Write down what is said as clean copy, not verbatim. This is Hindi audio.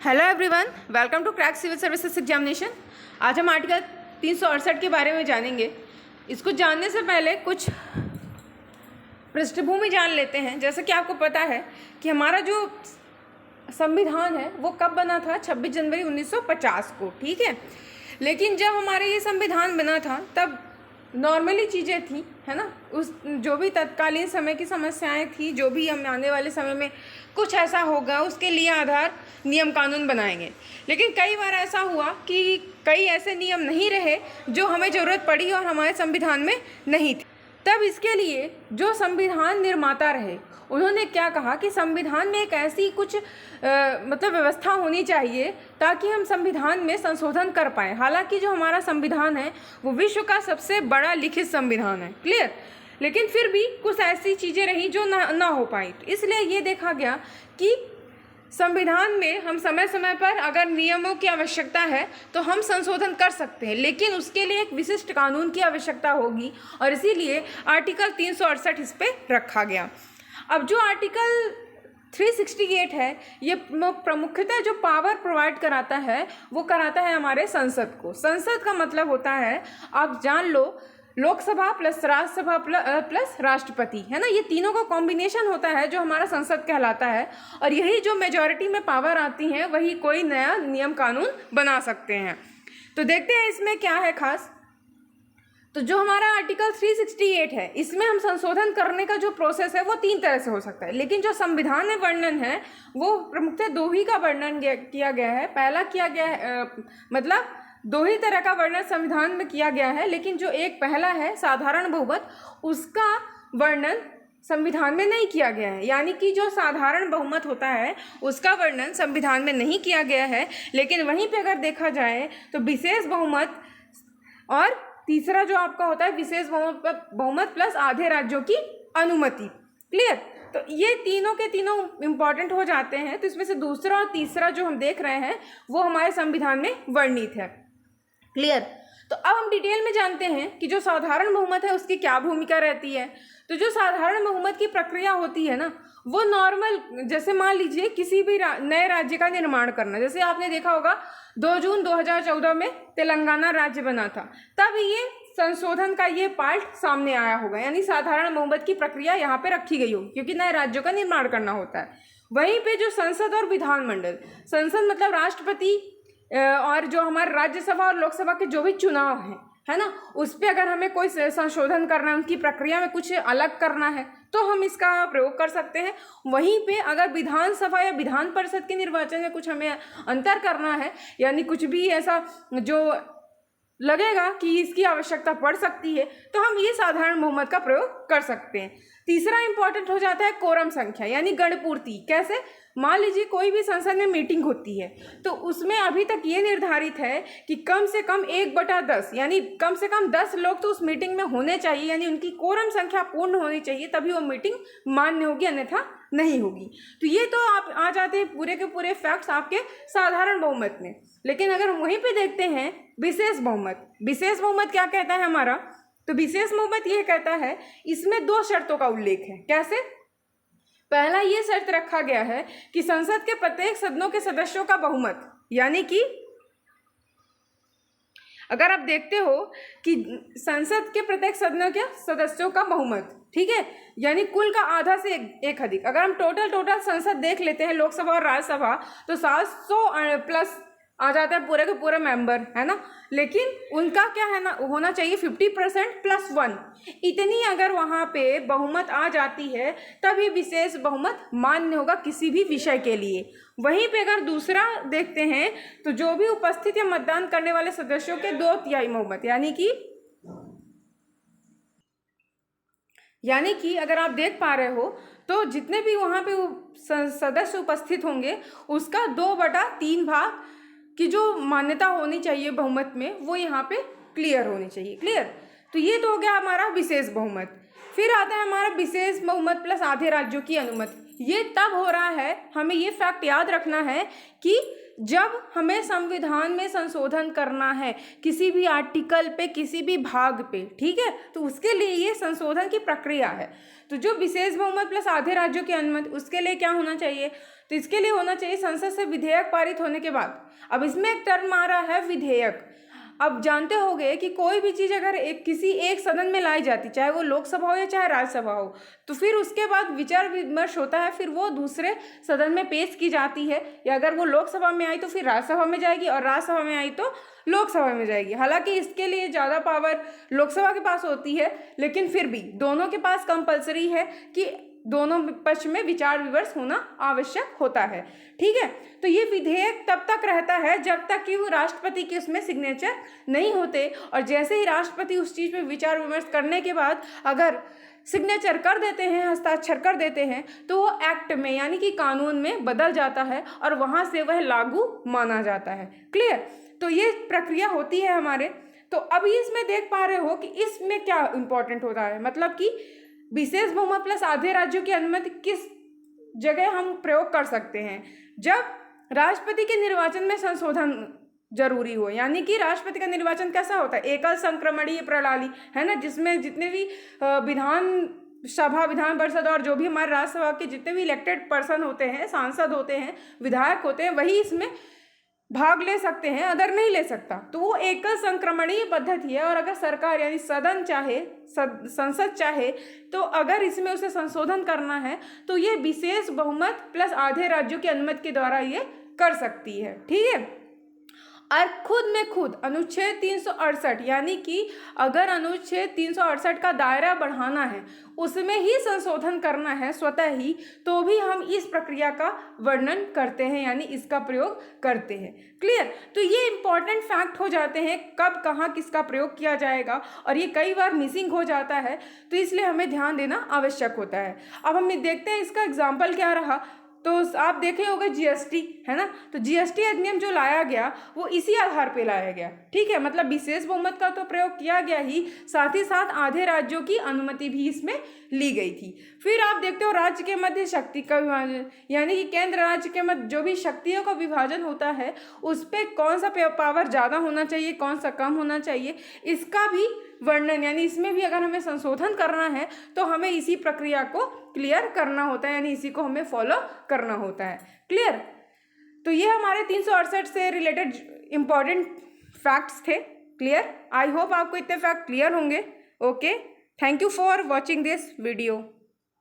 Hello everyone, welcome to crack civil services examination. आज हम आर्टिकल 368 के बारे में जानेंगे। इसको जानने से पहले कुछ पृष्ठभूमि जान लेते हैं। जैसे कि आपको पता है कि हमारा जो संविधान है वो कब बना था, 26 जनवरी 1950 को, ठीक है। लेकिन जब हमारे ये संविधान बना था तब नॉर्मली चीज़ें थी, है ना। उस जो भी तत्कालीन समय की समस्याएं थी, जो भी हम आने वाले समय में कुछ ऐसा होगा उसके लिए आधार नियम कानून बनाएंगे। लेकिन कई बार ऐसा हुआ कि कई ऐसे नियम नहीं रहे जो हमें ज़रूरत पड़ी और हमारे संविधान में नहीं थे। तब इसके लिए जो संविधान निर्माता रहे उन्होंने क्या कहा कि संविधान में एक ऐसी कुछ मतलब व्यवस्था होनी चाहिए ताकि हम संविधान में संशोधन कर पाएँ। हालांकि जो हमारा संविधान है वो विश्व का सबसे बड़ा लिखित संविधान है, क्लियर। लेकिन फिर भी कुछ ऐसी चीज़ें रही जो ना हो पाई। तो इसलिए ये देखा गया कि संविधान में हम समय समय पर अगर नियमों की आवश्यकता है तो हम संशोधन कर सकते हैं, लेकिन उसके लिए एक विशिष्ट कानून की आवश्यकता होगी और इसीलिए आर्टिकल 368 इस पर रखा गया। अब जो आर्टिकल 368 है ये प्रमुखतः जो पावर प्रोवाइड कराता है वो कराता है हमारे संसद को। संसद का मतलब होता है, आप जान लो, लोकसभा प्लस राज्यसभा प्लस राष्ट्रपति, है ना। ये तीनों का कॉम्बिनेशन होता है जो हमारा संसद कहलाता है। और यही जो मेजॉरिटी में पावर आती हैं वही कोई नया नियम कानून बना सकते हैं। तो देखते हैं इसमें क्या है खास। तो जो हमारा आर्टिकल 368 है इसमें हम संशोधन करने का जो प्रोसेस है वो 3 तरह से हो सकता है। लेकिन जो संविधान में वर्णन है वो प्रमुखतः 2 ही का वर्णन किया गया है। पहला किया गया है मतलब 2 ही तरह का वर्णन संविधान में किया गया है, लेकिन जो एक पहला है साधारण बहुमत उसका वर्णन संविधान में नहीं किया गया है। यानी कि जो साधारण बहुमत होता है उसका वर्णन संविधान में नहीं किया गया है। लेकिन वहीं पे अगर देखा जाए तो विशेष बहुमत और तीसरा जो आपका होता है विशेष बहुमत प्लस आधे राज्यों की अनुमति, क्लियर। तो ये तीनों के तीनों इंपॉर्टेंट हो जाते हैं। तो इसमें से दूसरा और तीसरा जो हम देख रहे हैं वो हमारे संविधान में वर्णित है, क्लियर। तो अब हम डिटेल में जानते हैं कि जो साधारण बहुमत है उसकी क्या भूमिका रहती है। तो जो साधारण बहुमत की प्रक्रिया होती है ना वो नॉर्मल, जैसे मान लीजिए किसी भी नए राज्य का निर्माण करना। जैसे आपने देखा होगा 2 जून 2014 में तेलंगाना राज्य बना था, तब ये संशोधन का ये पार्ट सामने आया होगा। यानी साधारण बहुमत की प्रक्रिया यहाँ पे रखी गई होगी क्योंकि नए राज्यों का निर्माण करना होता है। वहीं पे जो संसद और विधानमंडल, संसद मतलब राष्ट्रपति और जो हमारे राज्यसभा और लोकसभा के जो भी चुनाव हैं, है ना, उस पर अगर हमें कोई संशोधन करना है, उनकी प्रक्रिया में कुछ अलग करना है तो हम इसका प्रयोग कर सकते हैं। वहीं पे अगर विधानसभा या विधान परिषद के निर्वाचन में कुछ हमें अंतर करना है, यानी कुछ भी ऐसा जो लगेगा कि इसकी आवश्यकता पड़ सकती है, तो हम ये साधारण बहुमत का प्रयोग कर सकते हैं। तीसरा इंपॉर्टेंट हो जाता है कोरम संख्या यानी गणपूर्ति। कैसे? मान लीजिए कोई भी संसद में मीटिंग होती है तो उसमें अभी तक ये निर्धारित है कि कम से कम 1/10 यानी कम से कम 10 लोग तो उस मीटिंग में होने चाहिए, यानी उनकी कोरम संख्या पूर्ण होनी चाहिए, तभी वो मीटिंग मान्य होगी, अन्यथा नहीं होगी। तो ये तो आप आ जाते हैं पूरे के पूरे फैक्ट्स आपके साधारण बहुमत में। लेकिन अगर वहीं पे देखते हैं विशेष बहुमत, विशेष बहुमत क्या कहता है हमारा? तो विशेष बहुमत यह कहता है, इसमें 2 शर्तों का उल्लेख है। कैसे? पहला ये शर्त रखा गया है कि संसद के प्रत्येक सदनों के सदस्यों का बहुमत, यानी कि अगर आप देखते हो कि संसद के प्रत्येक सदनों के सदस्यों का बहुमत, ठीक है, यानी कुल का आधा से एक अधिक। अगर हम टोटल संसद देख लेते हैं, लोकसभा और राज्यसभा, तो 700 प्लस आ जाता है पूरे के पूरे मेंबर, है ना। लेकिन उनका क्या है ना, होना चाहिए 50% प्लस 1। इतनी अगर वहाँ पे बहुमत आ जाती है तभी विशेष बहुमत मान्य होगा किसी भी विषय के लिए। वहीं पे अगर दूसरा देखते हैं तो जो भी उपस्थित या मतदान करने वाले सदस्यों के 2/3 बहुमत, यानी कि अगर आप देख पा रहे हो तो जितने भी वहाँ पे सदस्य उपस्थित होंगे उसका 2/3 भाग की जो मान्यता होनी चाहिए बहुमत में वो यहाँ पे क्लियर होनी चाहिए, क्लियर। तो ये तो हो गया हमारा विशेष बहुमत। फिर आता है हमारा विशेष बहुमत प्लस आधे राज्यों की अनुमति, ये तब हो रहा है, हमें ये फैक्ट याद रखना है कि जब हमें संविधान में संशोधन करना है किसी भी आर्टिकल पे, किसी भी भाग पे, ठीक है, तो उसके लिए ये संशोधन की प्रक्रिया है। तो जो विशेष बहुमत प्लस आधे राज्यों की अनुमति, उसके लिए क्या होना चाहिए, तो इसके लिए होना चाहिए संसद से विधेयक पारित होने के बाद। अब इसमें एक टर्म आ रहा है विधेयक। अब जानते होंगे कि कोई भी चीज़ अगर किसी एक सदन में लाई जाती, चाहे वो लोकसभा हो या चाहे राज्यसभा हो, तो फिर उसके बाद विचार विमर्श होता है, फिर वो दूसरे सदन में पेश की जाती है, या अगर वो लोकसभा में आई तो फिर राज्यसभा में जाएगी, और राज्यसभा में आई तो लोकसभा में जाएगी। हालांकि इसके लिए ज़्यादा पावर लोकसभा के पास होती है, लेकिन फिर भी दोनों के पास कंपलसरी है कि दोनों पक्ष में विचार विमर्श होना आवश्यक होता है, ठीक है। तो ये विधेयक तब तक रहता है जब तक कि वो राष्ट्रपति के उसमें सिग्नेचर नहीं होते, और जैसे ही राष्ट्रपति उस चीज़ पे विचार विमर्श करने के बाद अगर सिग्नेचर कर देते हैं, हस्ताक्षर कर देते हैं, तो वो एक्ट में यानी कि कानून में बदल जाता है और वहाँ से वह लागू माना जाता है। क्लियर? तो ये प्रक्रिया होती है हमारे। तो अभी इसमें देख पा रहे हो कि इसमें क्या इंपॉर्टेंट होता है, मतलब कि विशेष बहुमत प्लस आधे राज्यों की अनुमति किस जगह हम प्रयोग कर सकते हैं, जब राष्ट्रपति के निर्वाचन में संशोधन जरूरी हो। यानी कि राष्ट्रपति का निर्वाचन कैसा होता है, एकल संक्रमणीय प्रणाली है ना, जिसमें जितने भी विधान परिषद और जो भी हमारे राज्यसभा के जितने भी इलेक्टेड पर्सन होते हैं, सांसद होते हैं, विधायक होते हैं, वही इसमें भाग ले सकते हैं, अदर नहीं ले सकता। तो वो एकल संक्रमणीय पद्धति है, और अगर सरकार यानी सदन चाहे, संसद चाहे, तो अगर इसमें उसे संशोधन करना है तो ये विशेष बहुमत प्लस आधे राज्यों की अनुमति के द्वारा ये कर सकती है, ठीक है। और खुद में खुद अनुच्छेद 368 यानी कि अगर अनुच्छेद 368 का दायरा बढ़ाना है, उसमें ही संशोधन करना है स्वतः ही, तो भी हम इस प्रक्रिया का वर्णन करते हैं, यानी इसका प्रयोग करते हैं। क्लियर? तो ये इंपॉर्टेंट फैक्ट हो जाते हैं कब कहाँ किसका प्रयोग किया जाएगा, और ये कई बार मिसिंग हो जाता है, तो इसलिए हमें ध्यान देना आवश्यक होता है। अब हम देखते हैं इसका एग्जाम्पल क्या रहा। तो आप देखे होंगे जीएसटी, है ना, तो जीएसटी अधिनियम जो लाया गया वो इसी आधार पे लाया गया, ठीक है। मतलब विशेष बहुमत का तो प्रयोग किया गया ही, साथ ही साथ आधे राज्यों की अनुमति भी इसमें ली गई थी। फिर आप देखते हो राज्य के मध्य शक्ति का विभाजन, यानी कि केंद्र राज्य के मध्य जो भी शक्तियों का विभाजन होता है, उस पर कौन सा पावर ज़्यादा होना चाहिए, कौन सा कम होना चाहिए, इसका भी वर्णन, यानी इसमें भी अगर हमें संशोधन करना है तो हमें इसी प्रक्रिया को क्लियर करना होता है, यानी इसी को हमें फॉलो करना होता है। क्लियर? तो ये हमारे 368 से रिलेटेड इंपॉर्टेंट फैक्ट्स थे। क्लियर? आई होप आपको इतने फैक्ट क्लियर होंगे। Okay, thank you for watching this video.